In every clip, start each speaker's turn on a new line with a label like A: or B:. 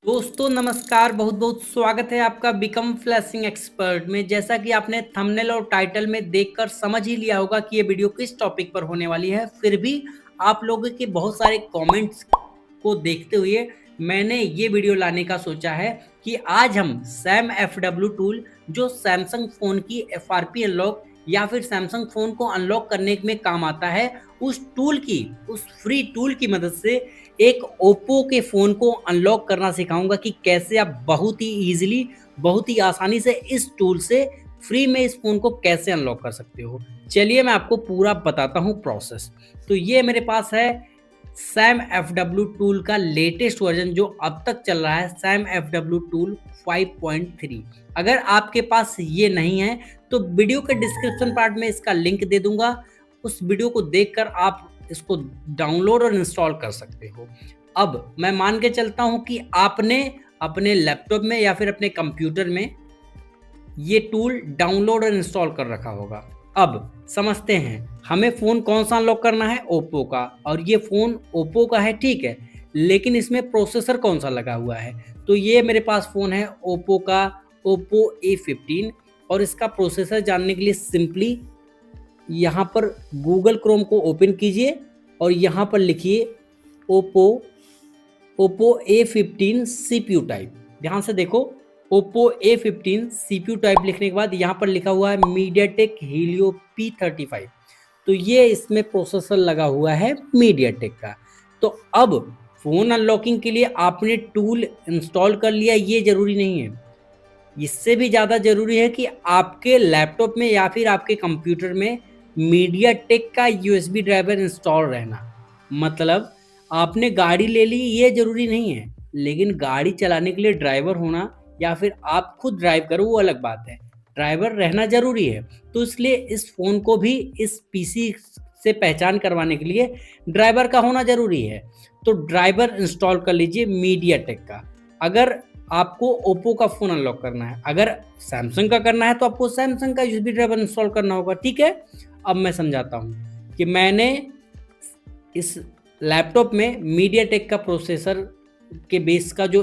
A: दोस्तों नमस्कार, बहुत बहुत स्वागत है आपका बिकम फ्लैशिंग एक्सपर्ट में। जैसा कि आपने थंबनेल और टाइटल में देखकर समझ ही लिया होगा कि ये वीडियो किस टॉपिक पर होने वाली है, फिर भी आप लोगों के बहुत सारे कमेंट्स को देखते हुए मैंने ये वीडियो लाने का सोचा है कि आज हम सैम FW टूल, जो सैमसंग फ़ोन की FRP अनलॉक या फिर सैमसंग फ़ोन को अनलॉक करने में काम आता है, उस फ्री टूल की मदद से एक ओप्पो के फ़ोन को अनलॉक करना सिखाऊंगा कि कैसे आप बहुत ही ईजिली, बहुत ही आसानी से इस टूल से फ्री में इस फ़ोन को कैसे अनलॉक कर सकते हो। चलिए मैं आपको पूरा बताता हूँ प्रोसेस। तो ये मेरे पास है सैम FW टूल का लेटेस्ट वर्जन जो अब तक चल रहा है, सैम FW टूल 5.3। अगर आपके पास ये नहीं है तो वीडियो के डिस्क्रिप्शन पार्ट में इसका लिंक दे दूंगा, उस वीडियो को देखकर आप इसको डाउनलोड और इंस्टॉल कर सकते हो। अब मैं मान के चलता हूं कि आपने अपने लैपटॉप में या फिर अपने कंप्यूटर में ये टूल डाउनलोड और इंस्टॉल कर रखा होगा। अब समझते हैं हमें फ़ोन कौन सा अनलॉक करना है, ओप्पो का, और ये फ़ोन ओप्पो का है, ठीक है, लेकिन इसमें प्रोसेसर कौन सा लगा हुआ है। तो ये मेरे पास फ़ोन है ओप्पो का, ओप्पो A15, और इसका प्रोसेसर जानने के लिए सिंपली यहाँ पर गूगल क्रोम को ओपन कीजिए और यहाँ पर लिखिए Oppo Oppo A15 CPU type. ध्यान से देखो, ओप्पो A15 CPU टाइप लिखने के बाद यहाँ पर लिखा हुआ है मीडियाटेक हीलियो P35। तो ये इसमें प्रोसेसर लगा हुआ है मीडियाटेक का। तो अब फ़ोन अनलॉकिंग के लिए आपने टूल इंस्टॉल कर लिया, ये ज़रूरी नहीं है। इससे भी ज़्यादा ज़रूरी है कि आपके लैपटॉप में या फिर आपके कंप्यूटर में मीडियाटेक का USB ड्राइवर इंस्टॉल रहना। मतलब आपने गाड़ी ले ली ये ज़रूरी नहीं है, लेकिन गाड़ी चलाने के लिए ड्राइवर होना या फिर आप खुद ड्राइव करो वो अलग बात है, ड्राइवर रहना ज़रूरी है। तो इसलिए इस फ़ोन को भी इस PC से पहचान करवाने के लिए ड्राइवर का होना ज़रूरी है। तो ड्राइवर इंस्टॉल कर लीजिए मीडियाटेक का। अगर आपको ओप्पो का फ़ोन अनलॉक करना है, अगर सैमसंग का करना है तो आपको सैमसंग का यूएसबी ड्राइवर इंस्टॉल करना होगा, ठीक है। अब मैं समझाता हूँ कि मैंने इस लैपटॉप में मीडियाटेक का प्रोसेसर के बेस का जो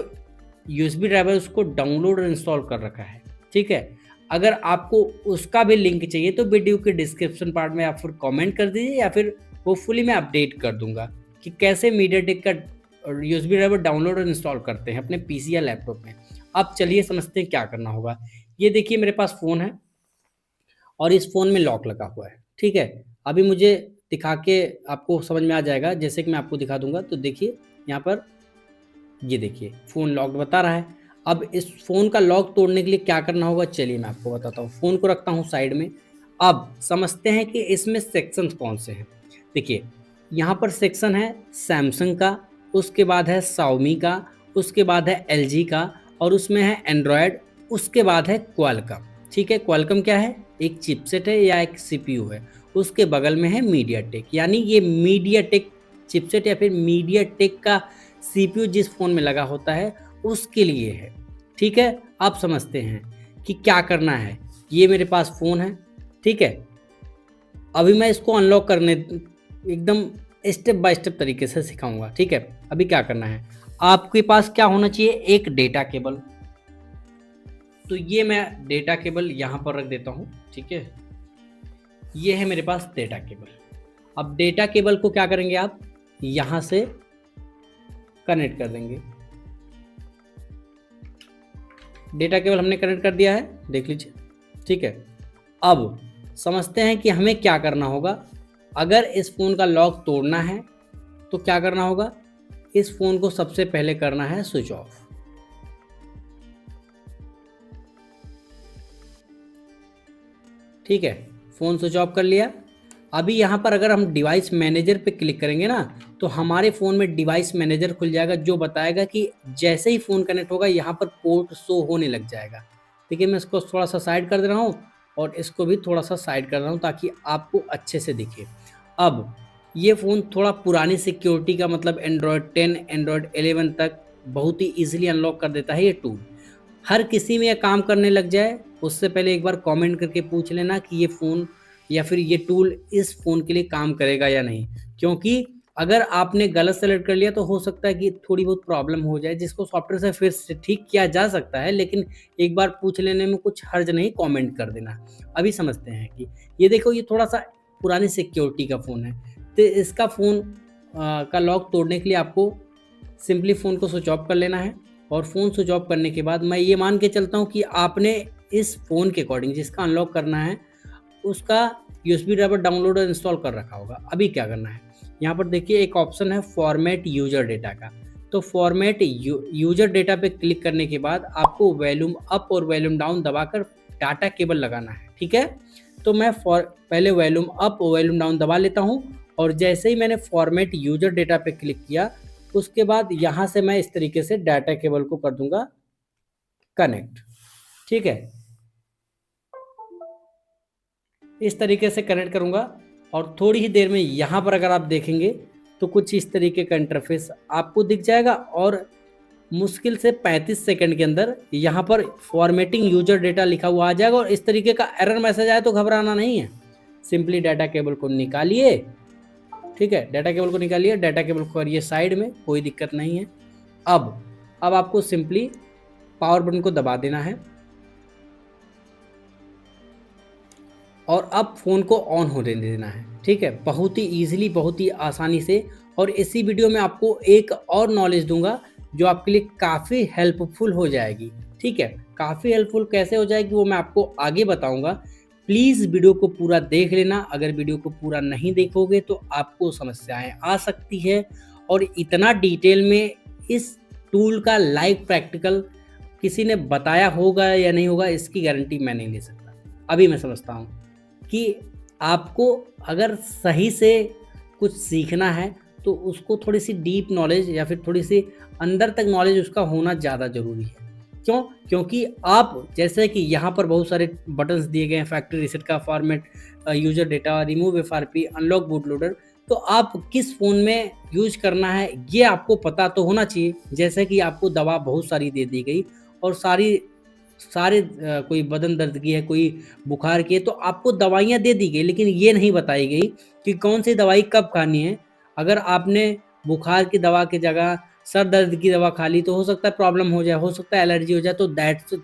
A: यूएसबी ड्राइवर उसको डाउनलोड और इंस्टॉल कर रखा है, ठीक है। अगर आपको उसका भी लिंक चाहिए तो वीडियो के डिस्क्रिप्शन पार्ट में आप फिर कमेंट कर दीजिए, या फिर होपफुली मैं अपडेट कर दूंगा कि कैसे मीडियाटेक का यूएसबी ड्राइवर डाउनलोड और इंस्टॉल करते हैं अपने पीसी या लैपटॉप में। अब चलिए समझते हैं क्या करना होगा। ये देखिए मेरे पास फ़ोन है और इस फ़ोन में लॉक लगा हुआ है, ठीक है। अभी मुझे दिखा के आपको समझ में आ जाएगा, जैसे कि मैं आपको दिखा दूंगा। तो देखिए यहाँ पर, ये देखिए फ़ोन लॉक्ड बता रहा है। अब इस फ़ोन का लॉक तोड़ने के लिए क्या करना होगा, चलिए मैं आपको बताता हूँ। फ़ोन को रखता हूँ साइड में। अब समझते हैं कि इसमें सेक्शन कौन से हैं। देखिए यहाँ पर सेक्शन है सैमसंग का, उसके बाद है शाओमी का, उसके बाद है LG का, और उसमें है एंड्रॉयड, उसके बाद है क्वालकॉम, ठीक है। क्वालकॉम क्या है, एक चिपसेट है या एक CPU है। उसके बगल में है मीडियाटेक, यानी ये मीडियाटेक चिपसेट या फिर मीडियाटेक का CPU जिस फ़ोन में लगा होता है उसके लिए है, ठीक है। आप समझते हैं कि क्या करना है। ये मेरे पास फ़ोन है, ठीक है। अभी मैं इसको अनलॉक करने एकदम स्टेप बाय स्टेप तरीके से सिखाऊंगा, ठीक है। अभी क्या करना है, आपके पास क्या होना चाहिए, एक डेटा केबल। तो ये मैं डेटा केबल यहाँ पर रख देता हूँ, ठीक है। ये है मेरे पास डेटा केबल। अब डेटा केबल को क्या करेंगे, आप यहाँ से कनेक्ट कर देंगे। डेटा केबल हमने कनेक्ट कर दिया है, देख लीजिए, ठीक है। अब समझते हैं कि हमें क्या करना होगा। अगर इस फ़ोन का लॉक तोड़ना है तो क्या करना होगा, इस फ़ोन को सबसे पहले करना है स्विच ऑफ। ठीक है, फ़ोन स्विच ऑफ कर लिया। अभी यहाँ पर अगर हम डिवाइस मैनेजर पे क्लिक करेंगे ना, तो हमारे फ़ोन में डिवाइस मैनेजर खुल जाएगा, जो बताएगा कि जैसे ही फ़ोन कनेक्ट होगा यहाँ पर पोर्ट शो होने लग जाएगा। देखिए मैं इसको थोड़ा सा साइड कर दे रहा हूँ और इसको भी थोड़ा सा साइड कर रहा हूँ ताकि आपको अच्छे से दिखे। अब ये फ़ोन थोड़ा पुरानी सिक्योरिटी का, मतलब एंड्रॉयड 10 एंड्रॉयड 11 तक बहुत ही ईजिली अनलॉक कर देता है ये टूल। हर किसी में ये काम करने लग जाए उससे पहले एक बार कमेंट करके पूछ लेना कि ये फ़ोन या फिर ये टूल इस फ़ोन के लिए काम करेगा या नहीं, क्योंकि अगर आपने गलत सेलेक्ट कर लिया तो हो सकता है कि थोड़ी बहुत प्रॉब्लम हो जाए, जिसको सॉफ्टवेयर से फिर से ठीक किया जा सकता है, लेकिन एक बार पूछ लेने में कुछ हर्ज नहीं, कमेंट कर देना। अभी समझते हैं कि ये देखो, ये थोड़ा-सा पुरानी सिक्योरिटी का फ़ोन है, तो इसका फ़ोन का लॉक तोड़ने के लिए आपको सिंपली फ़ोन को स्विच ऑफ कर लेना है। और फ़ोन स्विच ऑफ करने के बाद मैं ये मान के चलता हूँ कि आपने इस फ़ोन के अकॉर्डिंग जिसका अनलॉक करना है, उसका यूएसबी ड्राइवर डाउनलोड और इंस्टॉल कर रखा होगा। अभी क्या करना है, यहाँ पर देखिए एक ऑप्शन है फॉर्मेट यूज़र डेटा का। तो फॉर्मेट यूज़र डेटा पे क्लिक करने के बाद आपको वॉल्यूम अप और वॉल्यूम डाउन दबाकर डाटा केबल लगाना है, ठीक है? तो मैं पहले वॉल्यूम अप और वॉल्यूम डाउन दबा लेता हूँ, और जैसे ही मैंने फॉर्मेट यूज़र डेटा पे क्लिक किया, उसके बाद यहाँ से मैं इस तरीके से डाटा केबल को कर दूंगा कनेक्ट, ठीक है? इस तरीके से कनेक्ट करूंगा, और थोड़ी ही देर में यहाँ पर अगर आप देखेंगे तो कुछ इस तरीके का इंटरफेस आपको दिख जाएगा, और मुश्किल से 35 सेकंड के अंदर यहाँ पर फॉर्मेटिंग यूजर डेटा लिखा हुआ आ जाएगा, और इस तरीके का एरर मैसेज आए तो घबराना नहीं है। सिंपली डाटा केबल को निकालिए, ठीक है? डाटा केबल को निकालिए, डाटा केबल को करिए साइड में, कोई दिक्कत नहीं है। अब आपको सिंपली पावर बटन को दबा देना है, और अब फ़ोन को ऑन होने देना है, ठीक है? बहुत ही ईज़िली, बहुत ही आसानी से। और इसी वीडियो में आपको एक और नॉलेज दूंगा जो आपके लिए काफ़ी हेल्पफुल हो जाएगी, ठीक है? काफ़ी हेल्पफुल कैसे हो जाएगी वो मैं आपको आगे बताऊंगा। प्लीज़ वीडियो को पूरा देख लेना। अगर वीडियो को पूरा नहीं देखोगे तो आपको समस्याएं आ सकती है, और इतना डिटेल में इस टूल का लाइव प्रैक्टिकल किसी ने बताया होगा या नहीं होगा, इसकी गारंटी मैं नहीं ले सकता। अभी मैं समझता हूँ कि आपको अगर सही से कुछ सीखना है तो उसको थोड़ी सी डीप नॉलेज या फिर थोड़ी सी अंदर तक नॉलेज उसका होना ज़्यादा ज़रूरी है। क्यों? क्योंकि आप जैसे कि यहाँ पर बहुत सारे बटन्स दिए गए हैं, फैक्ट्री रीसेट का, format user data, remove FRP, unlock boot loader. तो आप किस फ़ोन में यूज करना है ये आपको पता तो होना चाहिए। जैसे कि आपको दवा बहुत सारी दे दी गई, और सारे कोई बदन दर्द की है, कोई बुखार की है, तो आपको दवाइयाँ दे दी गई, लेकिन ये नहीं बताई गई कि कौन सी दवाई कब खानी है। अगर आपने बुखार की दवा की जगह सर दर्द की दवा खा ली तो हो सकता है प्रॉब्लम हो जाए, हो सकता है एलर्जी हो जाए। तो दैट्स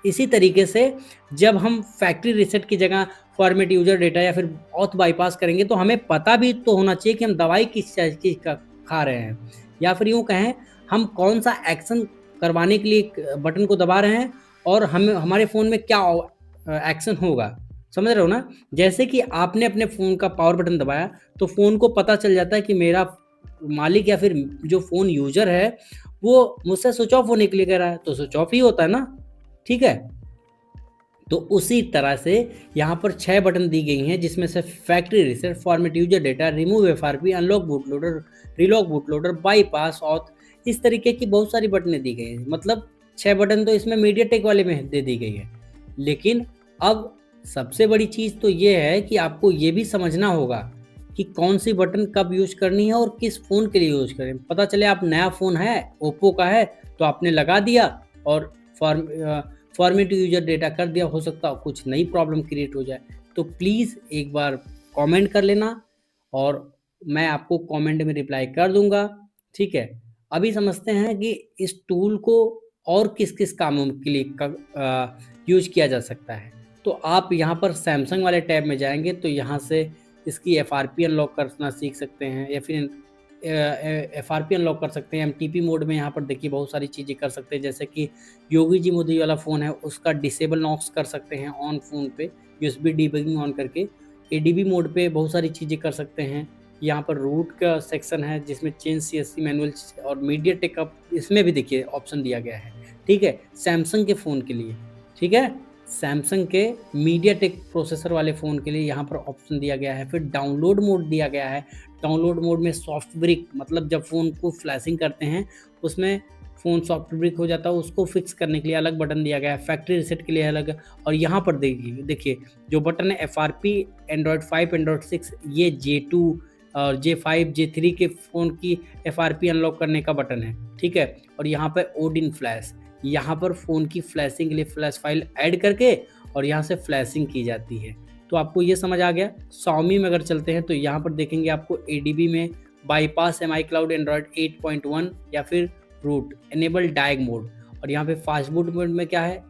A: इसी तरीके से जब हम फैक्ट्री रीसेट की जगह फॉर्मेट यूजर डेटा या फिर ऑथ बाईपास करेंगे तो हमें पता भी तो होना चाहिए कि हम दवाई किस चीज़ की खा रहे हैं, या फिर यूँ कहें हम कौन सा एक्शन करवाने के लिए बटन को दबा रहे हैं, और हमारे फ़ोन में क्या एक्शन होगा। समझ रहे हो ना? जैसे कि आपने अपने फ़ोन का पावर बटन दबाया तो फ़ोन को पता चल जाता है कि मेरा मालिक या फिर जो फ़ोन यूज़र है वो मुझसे स्विच ऑफ होने के लिए कह रहा है, तो स्विच ऑफ ही होता है ना, ठीक है? तो उसी तरह से यहाँ पर 6 बटन दी गई हैं, जिसमें से factory reset, format user data, remove FRP, unlock boot loader, relock boot loader, bypass, auth, इस तरीके की बहुत सारी बटनें दी गई हैं। मतलब 6 बटन तो इसमें मीडियाटेक वाले में दे दी गई है। लेकिन अब सबसे बड़ी चीज़ तो ये है कि आपको ये भी समझना होगा कि कौन सी बटन कब यूज करनी है और किस फ़ोन के लिए यूज करें। पता चले आप नया फ़ोन है, ओप्पो का है, तो आपने लगा दिया और फॉर्मेट यूजर डेटा कर दिया, हो सकता है कुछ नई प्रॉब्लम क्रिएट हो जाए। तो प्लीज़ एक बार कमेंट कर लेना, और मैं आपको कमेंट में रिप्लाई कर दूंगा, ठीक है? अभी समझते हैं कि इस टूल को और किस किस कामों के लिए यूज किया जा सकता है। तो आप यहाँ पर सैमसंग वाले टैब में जाएंगे तो यहाँ से इसकी एफआरपी अनलॉक करना सीख सकते हैं, या फिर एफआरपी अनलॉक कर सकते हैं। एमटीपी मोड में यहाँ पर देखिए बहुत सारी चीज़ें कर सकते हैं, जैसे कि योगी जी मोदी वाला फ़ोन है उसका डिसेबल नॉक्स कर सकते हैं ऑन फ़ोन पे, यूएसबी डीबगिंग ऑन करके। एडीबी मोड पे बहुत सारी चीज़ें कर सकते हैं। यहाँ पर रूट का सेक्शन है जिसमें चेंज सीएससी मैनुअल और मीडियाटेक का इसमें भी देखिए ऑप्शन दिया गया है, ठीक है? सैमसंग के फ़ोन के लिए, ठीक है? सैमसंग के मीडियाटेक प्रोसेसर वाले फ़ोन के लिए यहाँ पर ऑप्शन दिया गया है। फिर डाउनलोड मोड दिया गया है। डाउनलोड मोड में सॉफ्ट ब्रिक, मतलब जब फ़ोन को फ्लैशिंग करते हैं उसमें फ़ोन सॉफ्ट ब्रिक हो जाता है, उसको फिक्स करने के लिए अलग बटन दिया गया है। फैक्ट्री रीसेट के लिए अलग। और यहाँ पर देखिए जो बटन है एफआरपी, एंड्रॉयड 5, एंड्रॉयड 6, ये J2 और J5, J3 के फ़ोन की एफआरपी अनलॉक करने का बटन है, ठीक है? और यहाँ पर ओडिन फ्लैश, यहाँ पर फ़ोन की फ्लैशिंग के लिए फ्लैश फाइल ऐड करके और यहाँ से फ्लैशिंग की जाती है। तो आपको ये समझ आ गया। Xiaomi में अगर चलते हैं तो यहाँ पर देखेंगे आपको एडीबी में बाईपास एम आई क्लाउड एंड्रॉयड 8.1 या फिर रूट, एनेबल डायग मोड। और यहाँ पे फास्ट बूट मोड में क्या है,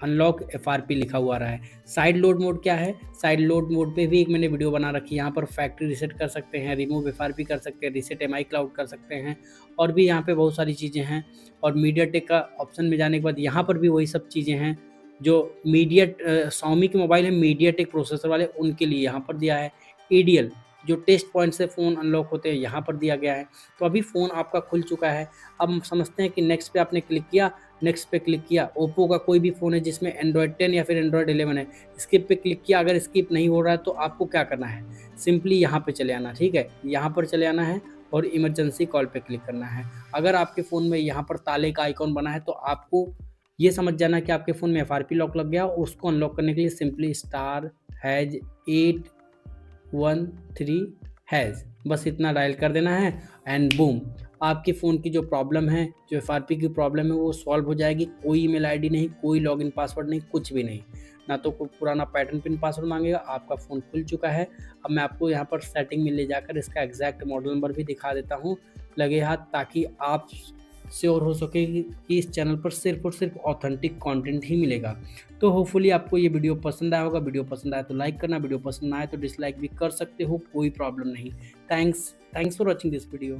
A: अनलॉक FRP लिखा हुआ रहा है। साइड लोड मोड क्या है, साइड लोड मोड पे भी एक मैंने वीडियो बना रखी है। यहाँ पर फैक्ट्री रीसेट कर सकते हैं, रिमूव FRP कर सकते हैं, रीसेट MI क्लाउड कर सकते हैं, और भी यहाँ पे बहुत सारी चीज़ें हैं। और मीडियाटेक का ऑप्शन में जाने के बाद यहाँ पर भी वही सब चीज़ें हैं जो Xiaomi के मोबाइल है मीडियाटेक प्रोसेसर वाले, उनके लिए यहाँ पर दिया है। EDL जो टेस्ट पॉइंट से फ़ोन अनलॉक होते हैं यहाँ पर दिया गया है। तो अभी फ़ोन आपका खुल चुका है। अब हम समझते हैं कि नेक्स्ट पे आपने क्लिक किया, नेक्स्ट पे क्लिक किया, ओप्पो का कोई भी फ़ोन है जिसमें एंड्रॉयड 10 या फिर एंड्रॉयड 11 है, स्किप पे क्लिक किया। अगर स्किप नहीं हो रहा है तो आपको क्या करना है, सिंपली यहाँ पे चले आना, ठीक है, यहाँ पर चले आना है और इमरजेंसी कॉल पे क्लिक करना है। अगर आपके फ़ोन में यहाँ पर ताले का आइकॉन बना है तो आपको ये समझ जाना कि आपके फ़ोन में FRP लॉक लग गया। उसको अनलॉक करने के लिए सिंपली *813#, बस इतना डायल कर देना है एंड बूम, आपके फ़ोन की जो प्रॉब्लम है, जो FRP की प्रॉब्लम है वो सॉल्व हो जाएगी। कोई ईमेल आईडी नहीं, कोई लॉगिन पासवर्ड नहीं, कुछ भी नहीं, ना तो कोई पुराना पैटर्न पिन पासवर्ड मांगेगा। आपका फ़ोन खुल चुका है। अब मैं आपको यहाँ पर सेटिंग में ले जाकर इसका एग्जैक्ट मॉडल नंबर भी दिखा देता हूँ लगे हाथ, ताकि आप श्योर हो सके कि इस चैनल पर सिर्फ और सिर्फ ऑथेंटिक कंटेंट ही मिलेगा। तो होपफुली आपको ये वीडियो पसंद आया होगा। वीडियो पसंद आया तो लाइक करना, वीडियो पसंद ना आए तो डिसलाइक भी कर सकते हो, कोई प्रॉब्लम नहीं। Thanks for watching this video.